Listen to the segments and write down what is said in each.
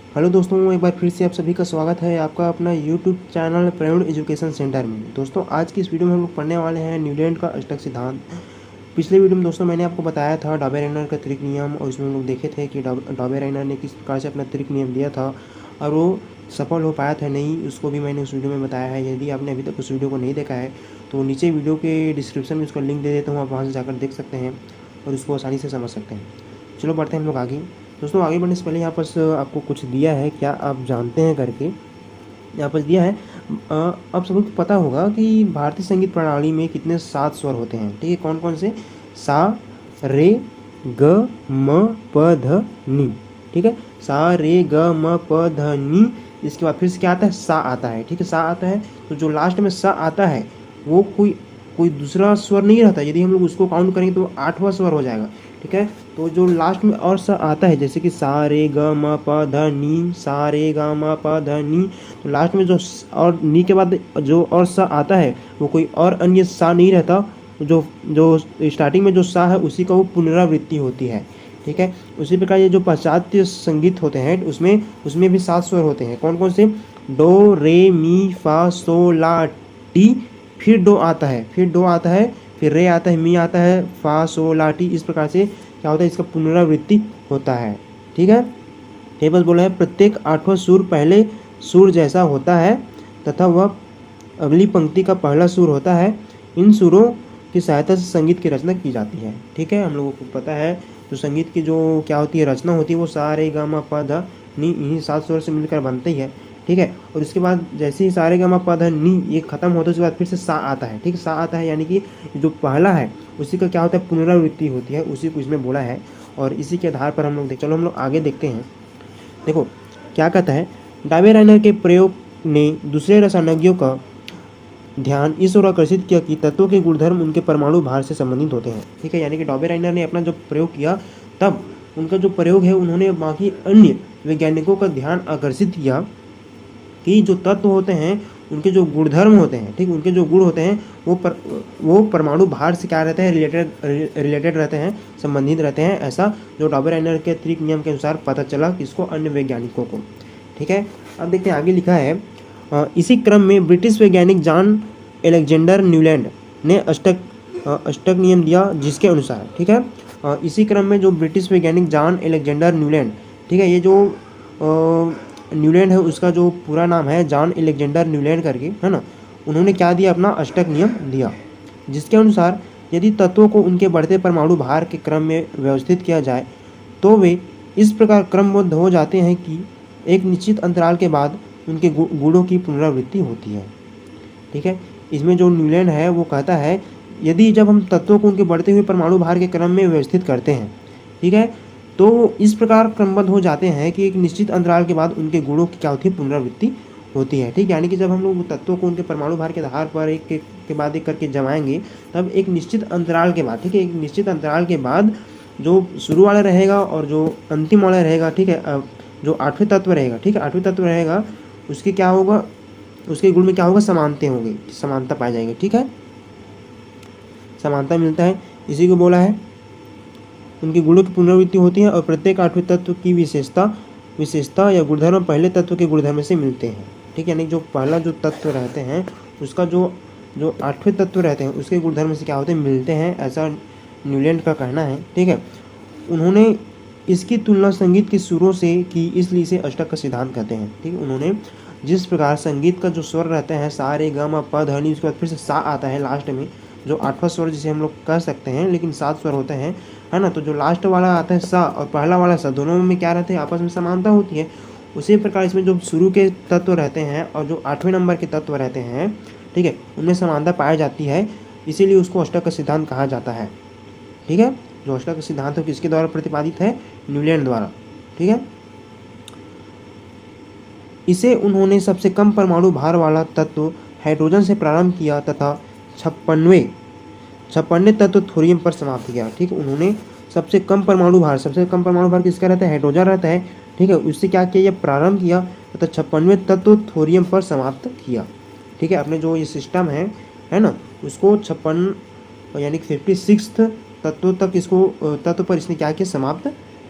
Hello दोस्तों, एक बार फिर से आप सभी का स्वागत है आपका अपना YouTube channel Praveen education centre में। दोस्तों, आज की इस वीडियो में हम लोग पढ़ने वाले हैं न्यूलैंड का अष्टक सिद्धांत। पिछले वीडियो में दोस्तों मैंने आपको बताया था डॉबेरेनर का त्रिक नियम, और इसमें हम लोग देखे थे कि डॉबेरेनर ने किस प्रकार से अपना त्रिक नियम दिया था और वो सफल हो पाया था नहीं, उसको भी मैंने उस वीडियो में बताया है। यदि आपने अभी तक उस वीडियो को नहीं देखा है तो नीचे वीडियो के डिस्क्रिप्शन में उसका लिंक दे देता हूँ, आप वहाँ से जाकर देख सकते हैं और उसको आसानी से समझ सकते हैं। चलो बढ़ते हैं हम लोग आगे। दोस्तों, आगे बढ़ने से पहले यहाँ पर आपको कुछ दिया है, क्या आप जानते हैं करके यहाँ पर दिया है। अब सबको पता होगा कि भारतीय संगीत प्रणाली में कितने 7 स्वर होते हैं। ठीक है, कौन कौन से? सा, रे, ग, म, प, ध, नी। ठीक है, सा, रे, ग, म, प, ध, नी। इसके बाद फिर से क्या आता है? सा आता है। ठीक है, सा आता है तो जो लास्ट में सा आता है वो कोई कोई दूसरा स्वर नहीं रहता। यदि हम लोग उसको काउंट करेंगे तो 8वां स्वर हो जाएगा। ठीक है, तो जो लास्ट में और सा आता है, जैसे कि सा रे ग म प ध नी, सा रे ग म प ध नी, तो लास्ट में जो और नी के बाद जो और सा आता है वो कोई और अन्य सा नहीं रहता। जो जो स्टार्टिंग में जो सा है उसी का वो पुनरावृत्ति होती है। ठीक है, उसी प्रकार ये जो पाश्चात्य संगीत होते हैं उसमें उसमें भी 7 स्वर होते हैं। कौन कौन से? डो, रे, मी, फा, सो, ला, टी, फिर डो आता है, फिर डो आता है, फिर रे आता है, मी आता है, फा, सो, ला, टी। इस प्रकार से क्या होता है? इसका पुनरावृत्ति होता है। ठीक है, टेबल बोला है प्रत्येक 8वां सुर पहले सुर जैसा होता है तथा वह अगली पंक्ति का पहला सुर होता है। इन सुरों की सहायता से संगीत की रचना की जाती है। ठीक है, हम लोगों को पता है जो संगीत की जो क्या होती है रचना होती है वो सा रे ग म प ध नी, इन्हीं 7 स्वर से मिलकर बनती है। ठीक है, और इसके बाद जैसे ही सा रे ग म प ध नी ये खत्म होता है उसके बाद फिर से सा आता है। ठीक है, सा आता है यानी कि जो पहला है उसी का क्या होता है? पुनरावृत्ति होती है, उसी को इसमें बोला है। और इसी के आधार पर हम लोग चलो हम लोग आगे देखते हैं। देखो क्या कहता है, डाबेराइनर के प्रयोग ने दूसरे रसायनज्ञों का ध्यान इस ओर आकर्षित किया कि तत्वों के गुणधर्म उनके परमाणु भार से संबंधित होते हैं। ठीक है, यानी कि डॉबेराइनर ने अपना जो प्रयोग किया तब उनका जो प्रयोग है उन्होंने बाकी अन्य वैज्ञानिकों का ध्यान आकर्षित किया कि जो तत्व होते हैं उनके जो गुणधर्म होते हैं, ठीक, उनके जो गुण होते हैं वो परमाणु भार से क्या रहते हैं? रिलेटेड रहते हैं, संबंधित रहते हैं। ऐसा जो डॉबेराइनर के त्रिक नियम के अनुसार पता चला किसको? अन्य वैज्ञानिकों को। ठीक है, अब देखते हैं आगे लिखा है। इसी क्रम में ब्रिटिश वैज्ञानिक जॉन एलेक्जेंडर न्यूलैंड ने अष्टक नियम दिया जिसके अनुसार, ठीक है, इसी क्रम में जो ब्रिटिश वैज्ञानिक जॉन एलेक्जेंडर न्यूलैंड, ठीक है, ये जो न्यूलैंड है उसका जो पूरा नाम है जॉन एलेक्जेंडर न्यूलैंड करके, है ना, उन्होंने क्या दिया? अपना अष्टक नियम दिया जिसके अनुसार यदि तत्वों को उनके बढ़ते परमाणु भार के क्रम में व्यवस्थित किया जाए तो वे इस प्रकार क्रमबद्ध हो जाते हैं कि एक निश्चित अंतराल के बाद उनके गुणों की पुनरावृत्ति होती है। ठीक है, इसमें जो न्यूलैंड है वो कहता है यदि जब हम तत्वों को उनके बढ़ते हुए परमाणु भार के क्रम में व्यवस्थित करते हैं, ठीक है, तो इस प्रकार क्रमबद्ध हो जाते हैं कि एक निश्चित अंतराल के बाद उनके गुणों की क्या होती है? पुनरावृत्ति होती है। ठीक, यानी कि जब हम लोग तत्वों को उनके परमाणु भार के आधार पर एक के बाद एक करके जमाएंगे तब एक निश्चित अंतराल के बाद, ठीक है, एक निश्चित अंतराल के बाद जो शुरू वाला रहेगा और जो अंतिम वाला रहेगा, ठीक है, जो 8वें तत्व रहेगा, ठीक है, 8वें तत्व रहेगा उसके क्या होगा? उसके गुण में क्या होगा? समानता होगी, समानता पाई जाएगी। ठीक है, समानता मिलता है, इसी को बोला है उनके गुणों की पुनरावृत्ति होती है और प्रत्येक 8वें तत्व की विशेषता या गुणधर्म पहले तत्व के गुणधर्म से मिलते हैं। ठीक है, यानी जो पहला जो तत्व रहते हैं उसका जो 8वें तत्व रहते हैं उसके गुणधर्म से क्या होते हैं? मिलते हैं, ऐसा न्यूलैंड का कहना है। ठीक है, उन्होंने इसकी तुलना संगीत के सुरों से की, इसलिए इसे अष्टक का सिद्धांत कहते हैं। ठीक है, उन्होंने जिस प्रकार संगीत का जो स्वर रहते हैं सा रे ग म प ध नी, उसके बाद फिर से सा आता है लास्ट में, जो 8वां स्वर जिसे हम लोग कह सकते हैं, लेकिन 7 स्वर होते हैं, है ना, तो जो लास्ट वाला आता है सा और पहला वाला सा, दोनों में क्या रहते हैं? आपस में समानता होती है। उसी प्रकार इसमें जो शुरू के तत्व रहते हैं और जो 8वें नंबर के तत्व रहते हैं, ठीक है, उनमें समानता पाई जाती है, इसीलिए उसको अष्टक का सिद्धांत कहा जाता है। ठीक है, जो अष्टक का सिद्धांत है किसके द्वारा प्रतिपादित है? न्यूलैंड द्वारा। ठीक है, इसे उन्होंने सबसे कम परमाणु भार वाला तत्व हाइड्रोजन से प्रारंभ किया तथा 56वें तत्व थोरियम पर समाप्त किया। ठीक है, उन्होंने सबसे कम परमाणु भार किसका रहता है? हाइड्रोजन रहता है। ठीक है, उससे क्या किया? प्रारंभ किया तथा 56वें तत्व थोरियम पर समाप्त किया। ठीक है, अपने जो ये सिस्टम है ना, उसको 56 यानी 56 तत्व तक इसको तत्व पर इसने क्या किया?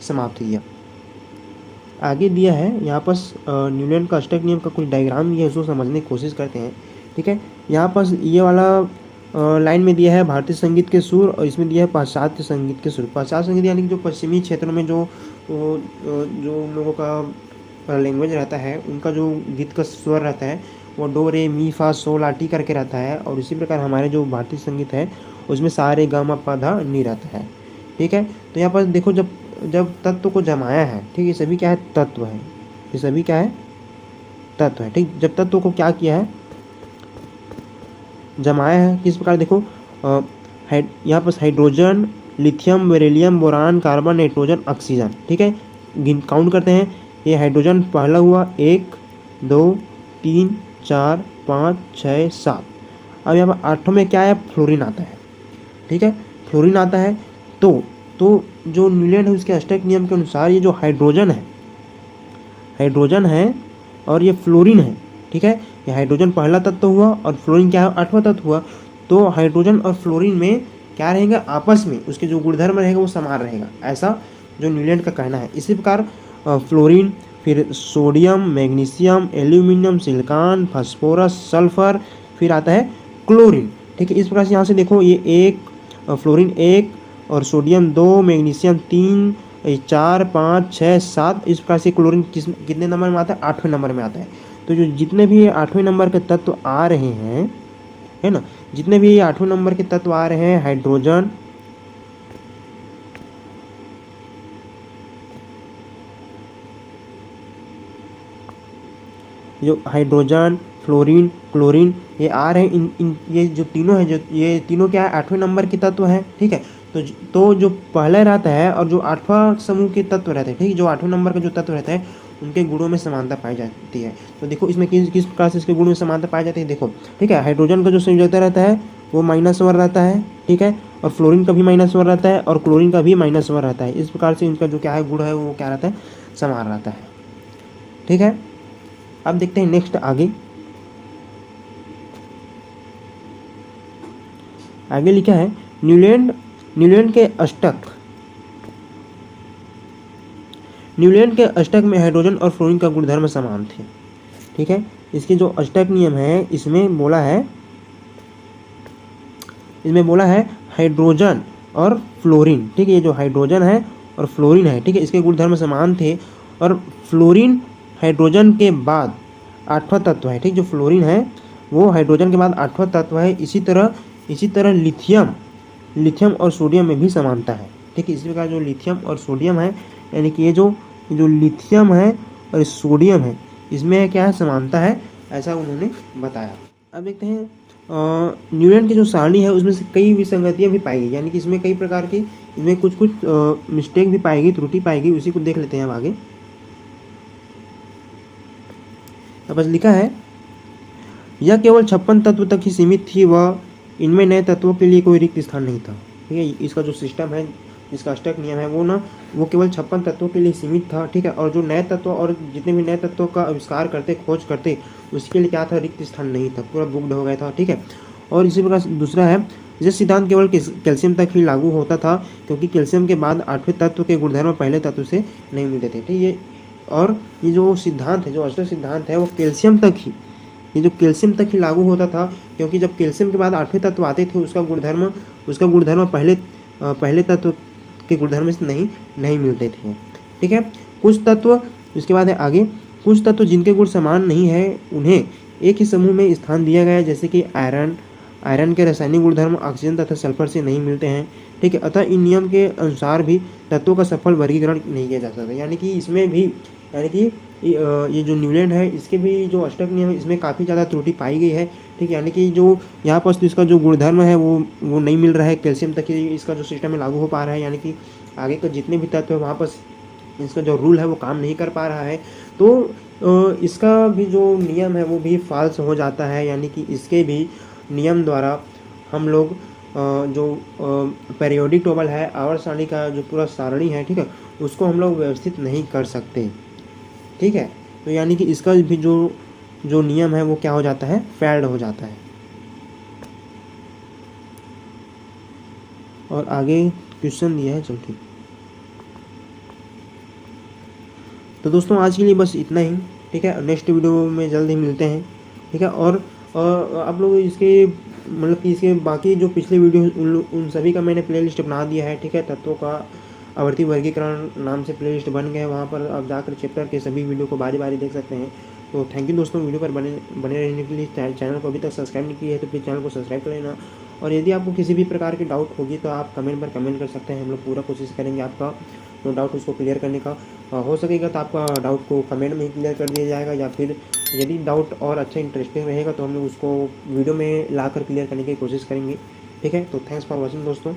समाप्त किया। आगे दिया है यहाँ पास न्यूलैंड का अष्टक नियम का कुछ डायग्राम दिया है, उसको समझने की कोशिश करते हैं। ठीक है, यहाँ पास ये वाला लाइन में दिया है भारतीय संगीत के सुर, और इसमें दिया है पाश्चात्य संगीत के सुर। पाश्चात्य संगीत यानी कि जो पश्चिमी क्षेत्रों में जो उन लोगों का लैंग्वेज रहता है, उनका जो गीत का स्वर रहता है वो डो रे मी फा सो ला टी करके रहता है। और इसी प्रकार हमारे जो भारतीय संगीत है उसमें सा रे गा मा पा धा नी रहता है। ठीक है, तो यहाँ पर देखो जब जब तत्व को जमाया है, ठीक है, ये सभी क्या है, तत्व है, ये सभी क्या है, तत्व है। ठीक, जब तत्व को क्या किया है, जमाया है, किस प्रकार देखो यहाँ पर hydrogen, lithium, beryllium, boron, carbon, nitrogen, oxygen. ठीक है, काउंट करते हैं। ये हाइड्रोजन पहला हुआ 1 2 3 4 5 6 7। अब यहाँ पर 8 में क्या है, फ्लोरीन आता है। ठीक है, फ्लोरीन आता है। तो जो न्यूलैंड है उसके अष्टक नियम के अनुसार ये जो हाइड्रोजन है और ये फ्लोरीन है। ठीक है, ये हाइड्रोजन पहला तत्व हुआ और फ्लोरीन क्या है, 8वां तत्व हुआ। तो हाइड्रोजन और फ्लोरीन में क्या रहेगा, आपस में उसके जो गुणधर्म रहेगा वो समान रहेगा, ऐसा जो न्यूलैंड का कहना है। इसी प्रकार फ्लोरीन, फिर sodium, magnesium, aluminium, silicon, phosphorus, sulphur, फिर आता है क्लोरीन। ठीक है, इस प्रकार से यहाँ से देखो ये फ्लोरीन 1 और सोडियम 2, मैग्नीशियम 3, 4 5 6 7, इस प्रकार से क्लोरीन कितने नंबर में आता है, 8वें नंबर में आता है। तो जो जितने भी 8वें नंबर के तत्व आ रहे हैं, है ना, जितने भी 8वें नंबर के तत्व आ रहे हैं, हाइड्रोजन, जो हाइड्रोजन, फ्लोरीन, क्लोरीन, ये आ रहे हैं, इन ये जो तीनों है, जो ये तीनों क्या है, 8वें नंबर के तत्व हैं। ठीक है, तो जो पहला रहता है और जो 8वां समूह के तत्व रहते हैं, ठीक है, जो 8वें नंबर का जो तत्व रहता है उनके गुणों में समानता पाई जाती है। तो देखो इसमें किस प्रकार से इसके गुणों में समानता पाई जाती है, देखो। ठीक है, हाइड्रोजन का जो संयोजकता रहता है वो -1 रहता है। ठीक है, और फ्लोरीन का भी -1 रहता है और क्लोरीन का भी -1 रहता है। इस प्रकार से इनका जो क्या है, गुण है वो क्या रहता है, समान रहता है। ठीक है, अब देखते हैं नेक्स्ट आगे लिखा है न्यूलैंड के अष्टक में हाइड्रोजन और फ्लोरीन का गुणधर्म समान थे। ठीक है, इसके जो अष्टक नियम है इसमें बोला है हाइड्रोजन और फ्लोरीन। ठीक है, ये जो हाइड्रोजन है और फ्लोरीन है, ठीक है, इसके गुणधर्म समान थे। और फ्लोरीन हाइड्रोजन के बाद 8वां तत्व है। ठीक, जो फ्लोरीन है वो हाइड्रोजन के बाद 8वां तत्व है। इसी तरह लिथियम और सोडियम में भी समानता है। ठीक है, इसी प्रकार जो लिथियम और सोडियम है, यानी कि ये जो लिथियम है और सोडियम है, इसमें क्या है, समानता है, ऐसा उन्होंने बताया। अब देखते हैं न्यूलैंड की जो सारणी है उसमें से कई विसंगतियां भी पाई गई, यानी कि इसमें कई प्रकार की, इसमें कुछ मिस्टेक भी पाई गई, त्रुटि पाई गई, उसी को देख लेते हैं अब आगे। बस लिखा है, यह केवल 56 तत्व तक ही सीमित थी, वह इनमें नए तत्वों के लिए कोई रिक्त स्थान नहीं था। ठीक है, इसका जो सिस्टम है, इसका अष्टक नियम है वो केवल 56 तत्वों के लिए सीमित था। ठीक है, और जो नए तत्व और जितने भी नए तत्वों का आविष्कार करते, खोज करते, उसके लिए क्या था, रिक्त स्थान नहीं था, पूरा बुक्ड हो गया था। ठीक है, और इसी प्रकार दूसरा है, यह सिद्धांत केवल कैल्शियम तक ही लागू होता था, क्योंकि कैल्शियम के बाद 8वें तत्व के गुणधर्म पहले तत्व से नहीं मिलते थे। ठीक है, और ये जो सिद्धांत है, जो अष्टक सिद्धांत है, वो कैल्शियम तक ही लागू होता था, क्योंकि जब कैल्शियम के बाद 8वें तत्व आते थे उसका गुणधर्म पहले तत्व के गुणधर्म से नहीं मिलते थे। ठीक है, कुछ तत्व, इसके बाद है आगे, कुछ तत्व जिनके गुण समान नहीं है उन्हें एक ही समूह में स्थान दिया गया है, जैसे कि आयरन के रासायनिक गुणधर्म ऑक्सीजन तथा सल्फर से नहीं मिलते हैं। ठीक है, अतः इन नियम के अनुसार भी तत्वों का सफल वर्गीकरण नहीं किया जा सकता। यानी कि इसमें भी, यानी कि ये जो न्यूलैंड है इसके भी जो अष्टक नियम है इसमें काफ़ी ज़्यादा त्रुटि पाई गई है। ठीक है, यानी कि जो यहाँ पर इसका जो गुणधर्म है वो नहीं मिल रहा है, कैल्शियम तक ही इसका जो सिस्टम है लागू हो पा रहा है, यानी कि आगे का जितने भी तत्व है वहाँ पर इसका जो रूल है वो काम नहीं कर पा रहा है। तो इसका भी जो नियम है वो भी फॉल्स हो जाता है, यानी कि इसके भी नियम द्वारा हम लोग जो पीरियोडिक टेबल है, आवर्त सारणी का जो पूरा सारणी है, ठीक है, उसको हम लोग व्यवस्थित नहीं कर सकते। ठीक है, तो यानी कि इसका भी जो नियम है वो क्या हो जाता है, फेल्ड हो जाता है। और आगे क्वेश्चन दिया है, चल ठीक। तो दोस्तों आज के लिए बस इतना ही, ठीक है। नेक्स्ट वीडियो में जल्द ही मिलते हैं, ठीक है। और आप लोग इसके मतलब कि इसके बाकी जो पिछले वीडियो उन सभी का मैंने प्लेलिस्ट बना दिया है, ठीक है। तत्वों का आवर्ती वर्गीकरण नाम से प्लेलिस्ट बन गया है, वहाँ पर आप जाकर चैप्टर के सभी वीडियो को बारी बारी देख सकते हैं। तो थैंक यू दोस्तों, वीडियो पर बने रहने के लिए। चैनल को अभी तक सब्सक्राइब नहीं किया है तो प्लीज़ चैनल को सब्सक्राइब कर लेना। और यदि आपको किसी भी प्रकार की डाउट होगी तो आप कमेंट पर कमेंट कर सकते हैं, हम लोग पूरा कोशिश करेंगे आपका नो डाउट उसको क्लियर करने का। हो सकेगा तो आपका डाउट को कमेंट में ही क्लियर कर दिया जाएगा, या फिर यदि डाउट और अच्छा इंटरेस्टिंग रहेगा तो हम लोग उसको वीडियो में ला कर क्लियर करने की कोशिश करेंगे, ठीक है। तो थैंक्स फॉर वॉचिंग दोस्तों।